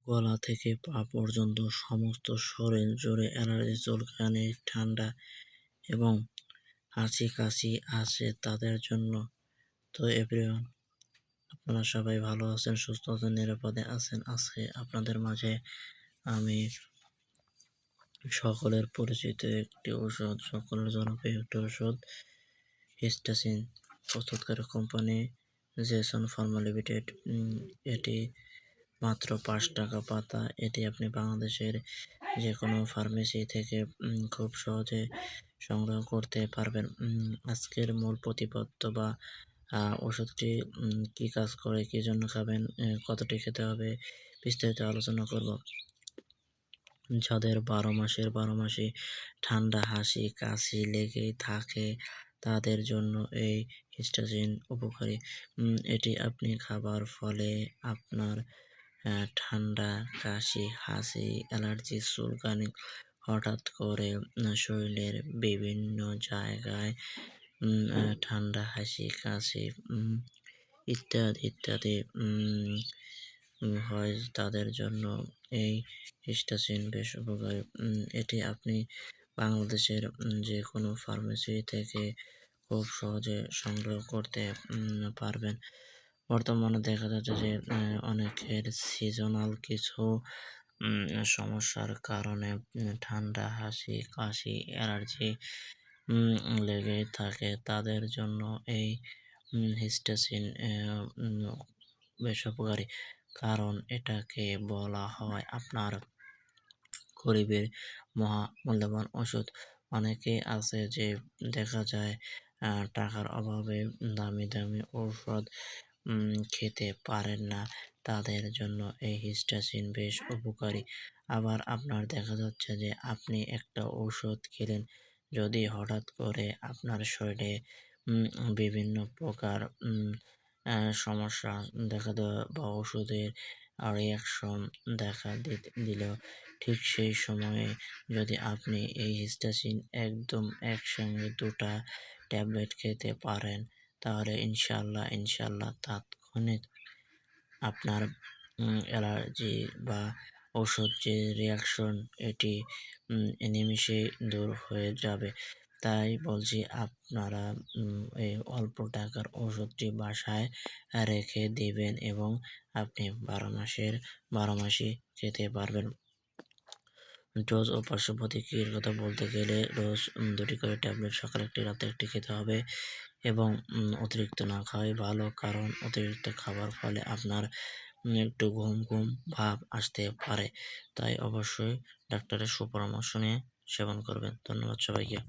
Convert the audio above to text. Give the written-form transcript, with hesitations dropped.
গলা থেকে পা পর্যন্ত সমস্ত শরীর জুড়ে অ্যালার্জি, চুলকানি, ঠান্ডা এবং হাঁচি-কাশি আছে তাদের জন্য। তো এভরিওয়ান, আপনারা সবাই ভালো আছেন, সুস্থ আছেন, নিরাপদে আছেন। আজকে আপনাদের মাঝে আমি সকলের পরিচিত একটি ওষুধ, সকলের জনপ্রিয় একটি ওষুধ হিস্টাসিন প্রস্তুতকারক কোম্পানি জেসন ফার্মা লিমিটেড। এটি মাত্র ৳৫ পাতা। এটি আপনি বাংলাদেশের যেকোনো ফার্মেসি থেকে খুব সহজে সংগ্রহ করতে পারবেন। আজকের মূল প্রতিপাদ্য বা ওষুধটি কী কাজ করে, কী জন্য খাবেন, কতটি খেতে হবে, বিস্তারিত আলোচনা করব। যাদের ১২ মাসই ঠান্ডা, হাঁচি, কাশি লেগেই থাকে তাদের জন্য এই হিস্টাসিন উপকারী। এটি আপনি খাবার ফলে আপনার ঠান্ডা, কাশি, হাঁচি, অ্যালার্জি, চুলকানি, হঠাৎ করে শরীরের বিভিন্ন জায়গায় ঠান্ডা, হাঁচি, কাশি ইত্যাদি হয় তাদের জন্য এই হিস্টাসিন বেশ উপকারী। এটি আপনি বাংলাদেশের যেকোনো ফার্মেসি থেকে খুব সহজে সংগ্রহ করতে পারবেন। বর্তমানে দেখা যাচ্ছে যে অনেকের সিজনাল কিছু সমস্যার কারণে ঠান্ডা, হাঁচি, কাশি, অ্যালার্জি লেগেই থাকে তাদের জন্য এই হিস্টাসিন বেশ উপকারী। কারণ এটাকে বলা হয় আপনার গরিবের মহামূল্যবান ওষুধ। অনেকেই আছে যে দেখা যায় টাকার অভাবে দামি ঔষধ খেতে পারেন না, তাদের জন্য এই হিস্টাসিন বেশ উপকারী। আবার আপনার দেখা যাচ্ছে যে আপনি একটা ঔষধ খেলেন, যদি হঠাৎ করে আপনার শরীরে বিভিন্ন প্রকার সমস্যা দেখা দেওয়া বা ওষুধের রিঅ্যাকশন দেখা দিল, ঠিক সেই সময়ে যদি আপনি এই হিস্টাসিন একদম একসঙ্গে ২টা ট্যাবলেট খেতে পারেন, তাহলে ইনশাআল্লাহ তাৎক্ষণিক আপনার অ্যালার্জি বা ওষুধ যে রিঅ্যাকশন এটি নিমেষেই দূর হয়ে যাবে। তাই বলছি আপনারা এই অল্প টাকার ওষুধটি বাসায় রেখে দিবেন এবং আপনি ১২ মাসই খেতে পারবেন। ডোজ ও পার্শ্ব প্রতিক্রিয়ার কথা বলতে গেলে রোজ ২টি করে ট্যাবলেট সকালে ১টি, রাতে ১টি খেতে হবে এবং অতিরিক্ত না খাওয়াই ভালো, কারণ অতিরিক্ত খাবার ফলে আপনার একটু ঘুম ভাব আসতে পারে। তাই অবশ্যই ডাক্তারের সুপরামর্শ নিয়ে সেবন করবেন। ধন্যবাদ সবাইকে।